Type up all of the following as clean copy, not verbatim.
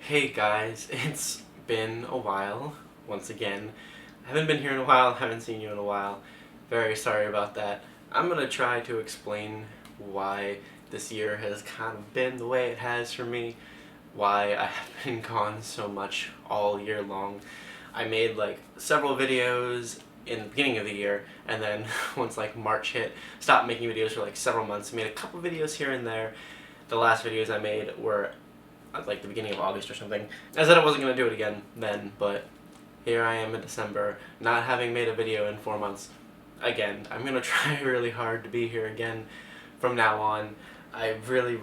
Hey guys, it's been a while, once again. I haven't been here in a while, haven't seen you in a while. Very sorry about that. I'm gonna try to explain why this year has kind of been the way it has for me, why I have been gone so much all year long. I made like several videos in the beginning of the year, and then once like March hit, stopped making videos for like several months. Made a couple videos here and there. The last videos I made were at like the beginning of August or something. I said I wasn't going to do it again then, but here I am in December, not having made a video in 4 months. Again, I'm going to try really hard to be here again from now on. I really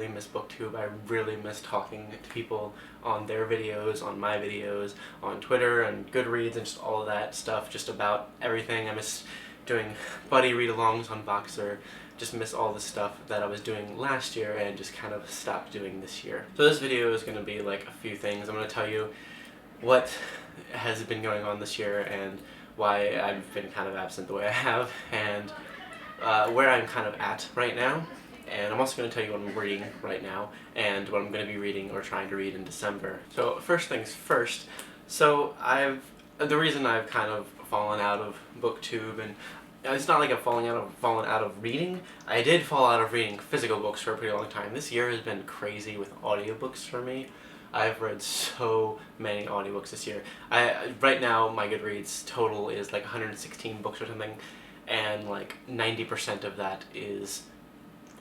miss BookTube. I really miss talking to people on their videos, on my videos, on Twitter and Goodreads and just all of that stuff, just about everything. I miss doing buddy read-alongs on Voxer. Just miss all the stuff that I was doing last year and just kind of stopped doing this year. So this video is going to be like a few things. I'm going to tell you what has been going on this year and why I've been kind of absent the way I have, and where I'm kind of at right now. And I'm also going to tell you what I'm reading right now and what I'm going to be reading or trying to read in December. So first things first, so the reason I've kind of fallen out of BookTube, and it's not like I've fallen out of reading. I did fall out of reading physical books for a pretty long time. This year has been crazy with audiobooks for me. I've read so many audiobooks this year. Right now my Goodreads total is like 116 books or something, and like 90% of that is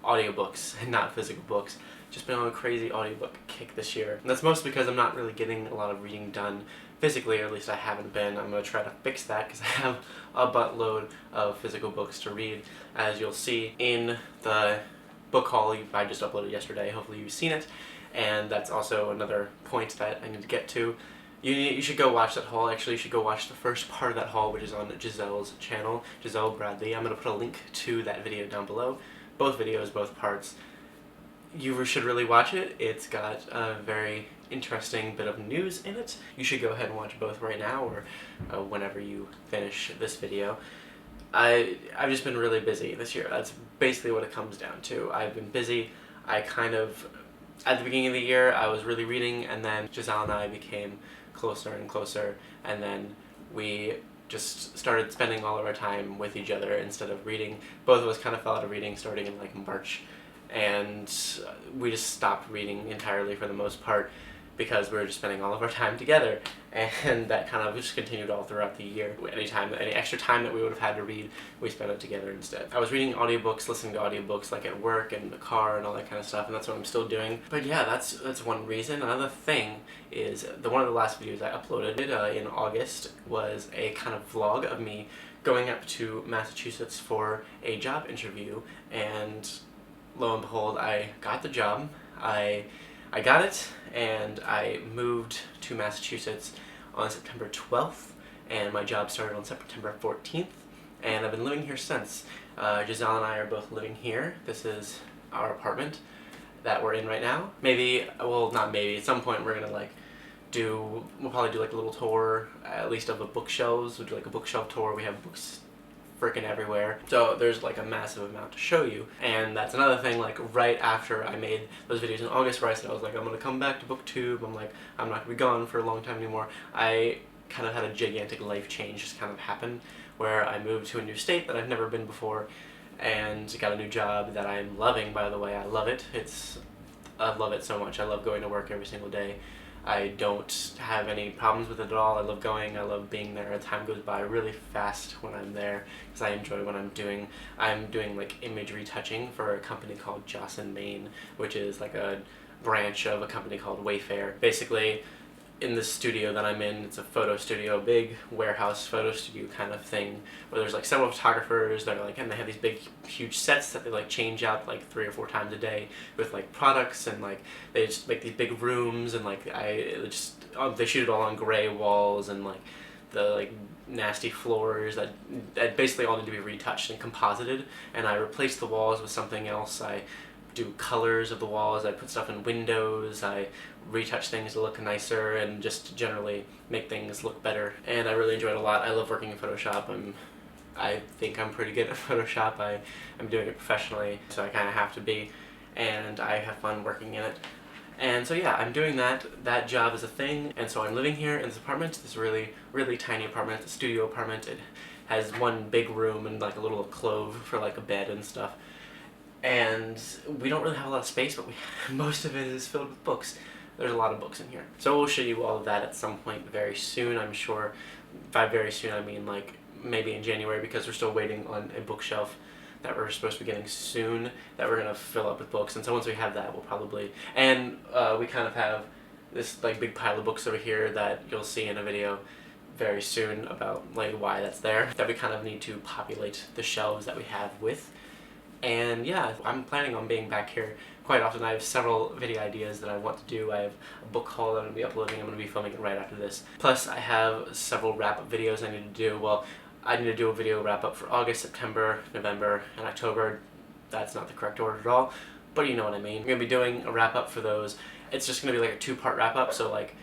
audiobooks and not physical books. Just been on a crazy audiobook kick this year. And that's mostly because I'm not really getting a lot of reading done physically, or at least I haven't been. I'm going to try to fix that because I have a buttload of physical books to read, as you'll see in the book haul I just uploaded yesterday. Hopefully you've seen it. And that's also another point that I need to get to. You should go watch that haul. Actually, you should go watch the first part of that haul, which is on Giselle's channel, Giselle Bradley. I'm going to put a link to that video down below. Both videos, both parts. You should really watch it. It's got a very interesting bit of news in it. You should go ahead and watch both right now, or whenever you finish this video. I've just been really busy this year. That's basically what it comes down to. I've been busy. At the beginning of the year, I was really reading, and then Giselle and I became closer and closer, and then we just started spending all of our time with each other instead of reading. Both of us kind of fell out of reading starting in like March, and we just stopped reading entirely for the most part because we were just spending all of our time together, and that kind of just continued all throughout the year. Any extra time that we would have had to read, we spent it together instead. I was reading audiobooks, listening to audiobooks like at work and in the car and all that kind of stuff, and that's what I'm still doing. But yeah, that's one reason. Another thing is one of the last videos I uploaded in August was a kind of vlog of me going up to Massachusetts for a job interview, and lo and behold, I got the job. I got it, and I moved to Massachusetts on September 12th, and my job started on September 14th, and I've been living here since. Giselle and I are both living here. This is our apartment that we're in right now. Maybe, well, not maybe, at some point we're gonna we'll probably do like a little tour, at least of the bookshelves. We'll do like a bookshelf tour. We have books freaking everywhere. So there's like a massive amount to show you. And that's another thing, like right after I made those videos in August where I said I was like, I'm gonna come back to BookTube, I'm like, I'm not gonna be gone for a long time anymore, I kind of had a gigantic life change just kind of happen, where I moved to a new state that I've never been before, and got a new job that I'm loving, by the way. I love it. I love it so much. I love going to work every single day. I don't have any problems with it at all. I love going, I love being there. Time goes by really fast when I'm there because I enjoy what I'm doing. I'm doing like image retouching for a company called Jocelyn Maine, which is like a branch of a company called Wayfair. Basically, in this studio that I'm in, it's a photo studio, a big warehouse photo studio kind of thing, where there's like several photographers that are like, and they have these big huge sets that they like change out like 3 or 4 times a day with like products, and like they just make these big rooms, and like they shoot it all on gray walls, and like the like nasty floors that basically all need to be retouched and composited, and I replace the walls with something else. I do colors of the walls, I put stuff in windows, I retouch things to look nicer, and just generally make things look better. And I really enjoy it a lot. I love working in Photoshop. I think I'm pretty good at Photoshop. I'm doing it professionally, so I kind of have to be, and I have fun working in it. And so yeah, I'm doing that. That job is a thing, and so I'm living here in this apartment, this really, really tiny apartment, a studio apartment. It has one big room and like a little clove for like a bed and stuff. And we don't really have a lot of space, but most of it is filled with books. There's a lot of books in here. So we'll show you all of that at some point very soon, I'm sure. By very soon, I mean like maybe in January, because we're still waiting on a bookshelf that we're supposed to be getting soon that we're gonna fill up with books. And so once we have that, we'll probably, and we kind of have this like big pile of books over here that you'll see in a video very soon about like why that's there, that we kind of need to populate the shelves that we have with. And yeah, I'm planning on being back here quite often. I have several video ideas that I want to do. I have a book haul that I'm going to be uploading. I'm going to be filming it right after this. Plus, I have several wrap-up videos I need to do. Well, I need to do a video wrap-up for August, September, November, and October. That's not the correct order at all, but you know what I mean. I'm going to be doing a wrap-up for those. It's just going to be like a 2-part wrap-up, so like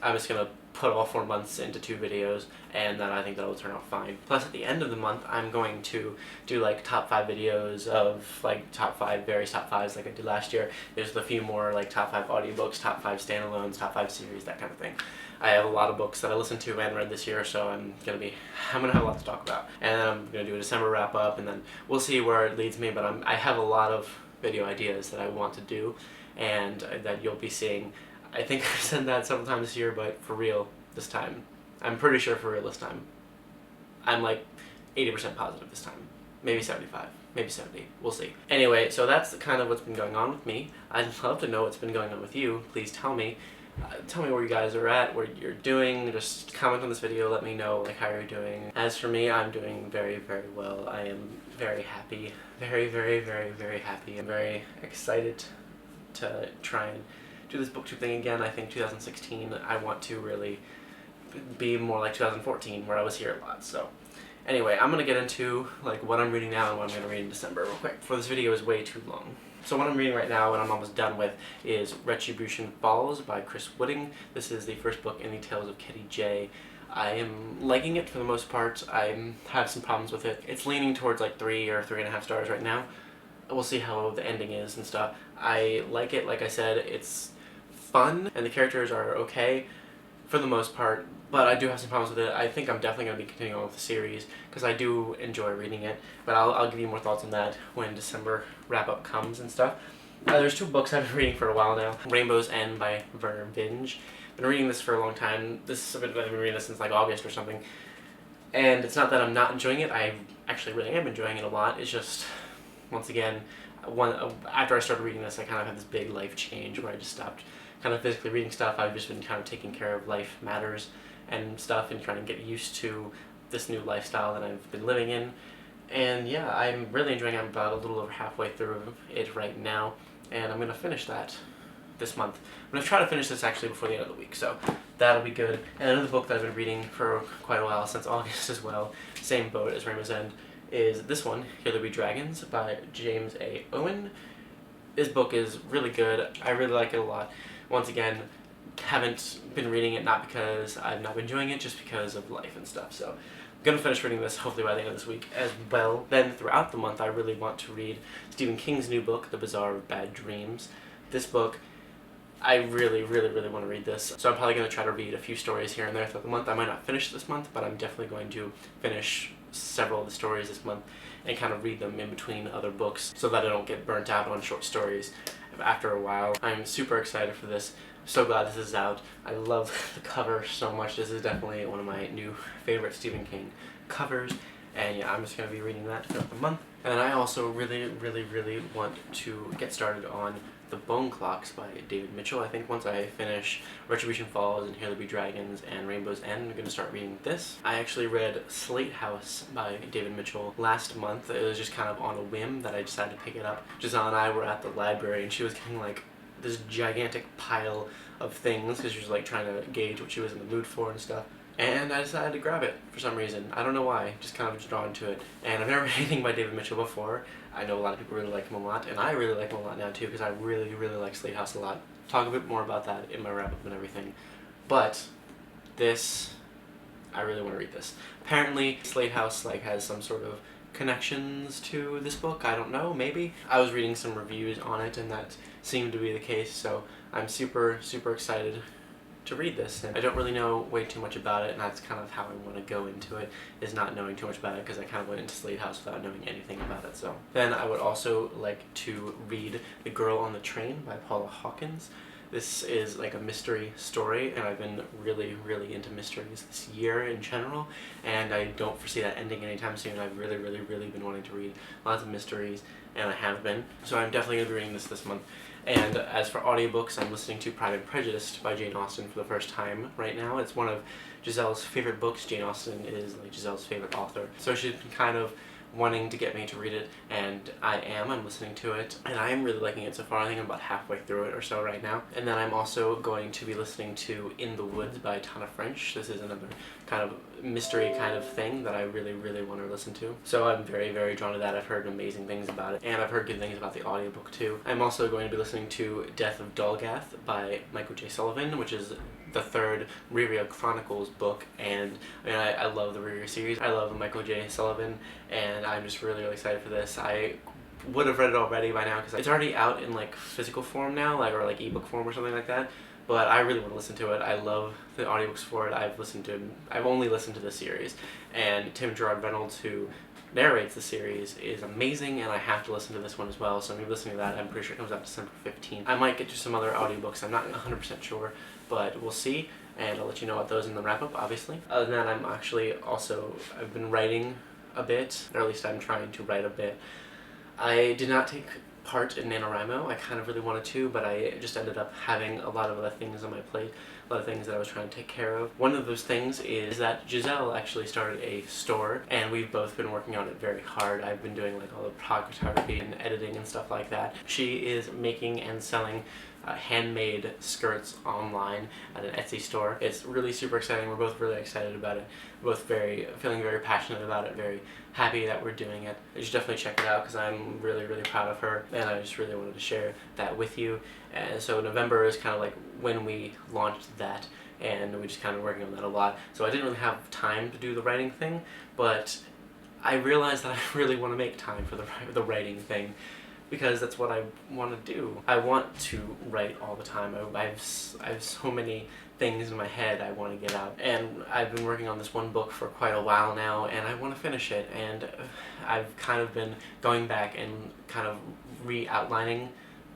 I'm just going to put all 4 months into 2 videos, and then I think that'll turn out fine. Plus, at the end of the month, I'm going to do like top 5 videos of like various top 5s like I did last year. There's a few more like top 5 audiobooks, top 5 standalones, top 5 series, that kind of thing. I have a lot of books that I listened to and read this year, so I'm gonna have a lot to talk about. And then I'm gonna do a December wrap up, and then we'll see where it leads me. But I have a lot of video ideas that I want to do, and that you'll be seeing. I think I've said that several times this year, but for real this time. I'm pretty sure for real this time. I'm like 80% positive this time. Maybe 75, maybe 70, we'll see. Anyway, so that's kind of what's been going on with me. I'd love to know what's been going on with you. Please tell me. Tell me where you guys are at, what you're doing. Just comment on this video, let me know like how you're doing. As for me, I'm doing very, very well. I am very happy. Very, very, very, very happy. I'm very excited to try and do this booktube thing again. I think 2016, I want to really be more like 2014, where I was here a lot. So anyway, I'm gonna get into like what I'm reading now and what I'm gonna read in December real quick, before this video is way too long. So what I'm reading right now, and I'm almost done with, is Retribution Falls by Chris Wooding. This is the first book in the Tales of Kitty J. I am liking it for the most part. I have some problems with it. It's leaning towards like 3 or 3.5 stars right now. We'll see how the ending is and stuff. I like it, like I said, it's fun, and the characters are okay for the most part, but I do have some problems with it. I think I'm definitely going to be continuing on with the series, because I do enjoy reading it, but I'll give you more thoughts on that when December wrap-up comes and stuff. There's 2 books I've been reading for a while now. Rainbow's End by Werner Vinge. Been reading this for a long time. I've been reading this since like August or something, and it's not that I'm not enjoying it. I actually really am enjoying it a lot. It's just, once again, after I started reading this, I kind of had this big life change where I just stopped kind of physically reading stuff. I've just been kind of taking care of life matters and stuff, and trying to get used to this new lifestyle that I've been living in. And yeah, I'm really enjoying it. I'm about a little over halfway through it right now, and I'm going to finish that this month. I'm going to try to finish this actually before the end of the week, so that'll be good. And another book that I've been reading for quite a while, since August as well, same boat as Rainbow's End, is this one, Here There Be Dragons by James A. Owen. This book is really good. I really like it a lot. Once again, haven't been reading it not because I've not been enjoying it, just because of life and stuff. So I'm going to finish reading this hopefully by the end of this week as well. Then throughout the month, I really want to read Stephen King's new book, The Bazaar of Bad Dreams. This book, I really, really, really want to read this. So I'm probably going to try to read a few stories here and there throughout the month. I might not finish this month, but I'm definitely going to finish several of the stories this month and kind of read them in between other books, so that I don't get burnt out on short stories after a while. I'm super excited for this. I'm so glad this is out. I love the cover so much. This is definitely one of my new favorite Stephen King covers. And yeah, I'm just going to be reading that throughout the month. And I also really, really, really want to get started on The Bone Clocks by David Mitchell. I think once I finish Retribution Falls and Here There Be Dragons and Rainbow's End, I'm going to start reading this. I actually read Slate House by David Mitchell last month. It was just kind of on a whim that I decided to pick it up. Giselle and I were at the library, and she was getting like this gigantic pile of things because she was like trying to gauge what she was in the mood for and stuff. And I decided to grab it for some reason. I don't know why, just kind of just drawn to it. And I've never read anything by David Mitchell before. I know a lot of people really like him a lot, and I really like him a lot now too, because I really, really like Slate House a lot. Talk a bit more about that in my wrap-up and everything. But this, I really want to read this. Apparently, Slate House like has some sort of connections to this book. I don't know, maybe. I was reading some reviews on it, and that seemed to be the case, so I'm super excited to read this, and I don't really know way too much about it, and that's kind of how I want to go into it, is not knowing too much about it, because I kind of went into Slate House without knowing anything about it. So then I would also like to read The Girl on the Train by Paula Hawkins. This is like a mystery story, and I've been really into mysteries this year in general, and I don't foresee that ending anytime soon. I've really been wanting to read lots of mysteries, and I have been. So I'm definitely going to be reading this month. And as for audiobooks, I'm listening to Pride and Prejudice by Jane Austen for the first time right now. It's one of Giselle's favorite books. Jane Austen is like Giselle's favorite author. So she's been kind of wanting to get me to read it, and I'm listening to it, and I am really liking it so far. I think I'm about halfway through it or so right now. And then I'm also going to be listening to In the Woods by Tana French. This is another kind of mystery kind of thing that I really want to listen to. So I'm very drawn to that. I've heard amazing things about it, and I've heard good things about the audiobook too. I'm also going to be listening to Death of Dolgath by Michael J. Sullivan, which is the third Rivia Chronicles book, and I mean, I love the Rivia series. I love Michael J. Sullivan, and I'm just really excited for this. I would have read it already by now because it's already out in like physical form now, like, or like ebook form or something like that. But I really want to listen to it. I love the audiobooks for it. I've only listened to the series, and Tim Gerard Reynolds, who narrates the series, is amazing, and I have to listen to this one as well. So I'm going to be listening to that. I'm pretty sure it comes out December 15th. I might get to some other audiobooks. I'm not 100% sure, but we'll see, and I'll let you know about those in the wrap-up, obviously. Other than that, I've been writing a bit, or at least I'm trying to write a bit. I did not take part in NaNoWriMo. I kind of really wanted to, but I just ended up having a lot of other things on my plate, a lot of things that I was trying to take care of. One of those things is that Giselle actually started a store, and we've both been working on it very hard. I've been doing like all the photography and editing and stuff like that. She is making and selling handmade skirts online at an Etsy store. It's really super exciting. We're both really excited about it. We're both feeling very passionate about it, very happy that we're doing it. You should definitely check it out because I'm really proud of her, and I just really wanted to share that with you. And so November is kind of like when we launched that, and we're just kind of working on that a lot. So I didn't really have time to do the writing thing, but I realized that I really want to make time for the writing thing, because that's what I want to do. I want to write all the time. I have so many things in my head I want to get out, and I've been working on this one book for quite a while now, and I want to finish it, and I've kind of been going back and kind of re-outlining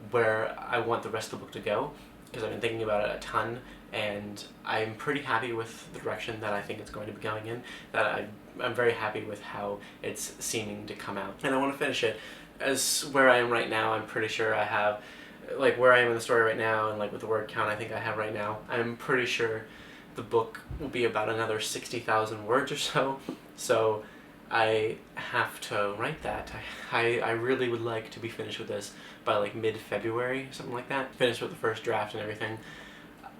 where I want the rest of the book to go, because I've been thinking about it a ton, and I'm pretty happy with the direction that I think it's going to be going in, that I'm very happy with how it's seeming to come out, and I want to finish it. As where I am right now, I'm pretty sure I have, like where I am in the story right now, and like with the word count I think I have right now, I'm pretty sure the book will be about another 60,000 words or so. So I have to write that. I really would like to be finished with this by like mid-February, something like that. Finished with the first draft and everything.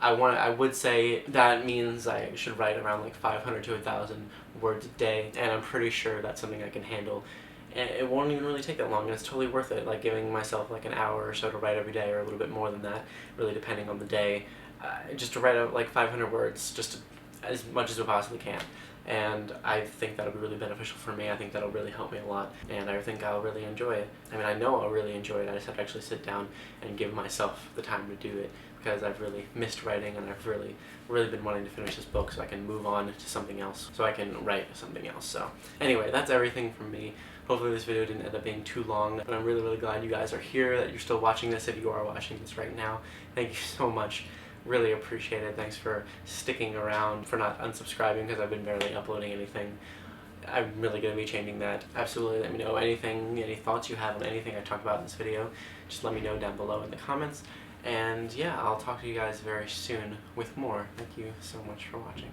I would say that means I should write around like 500 to 1,000 words a day, and I'm pretty sure that's something I can handle. And it won't even really take that long, and it's totally worth it, like giving myself like an hour or so to write every day, or a little bit more than that, really depending on the day, just to write out like 500 words, just as much as we possibly can. And I think that'll be really beneficial for me. I think that'll really help me a lot, and I think I'll really enjoy it. I mean, I know I'll really enjoy it. I just have to actually sit down and give myself the time to do it, because I've really missed writing, and I've really been wanting to finish this book so I can move on to something else, so I can write something else. So anyway, that's everything from me. Hopefully this video didn't end up being too long, but I'm really glad you guys are here, that you're still watching this if you are watching this right now. Thank you so much. Really appreciate it. Thanks for sticking around, for not unsubscribing, because I've been barely uploading anything. I'm really going to be changing that. Absolutely let me know any thoughts you have on anything I talked about in this video. Just let me know down below in the comments. And yeah, I'll talk to you guys very soon with more. Thank you so much for watching.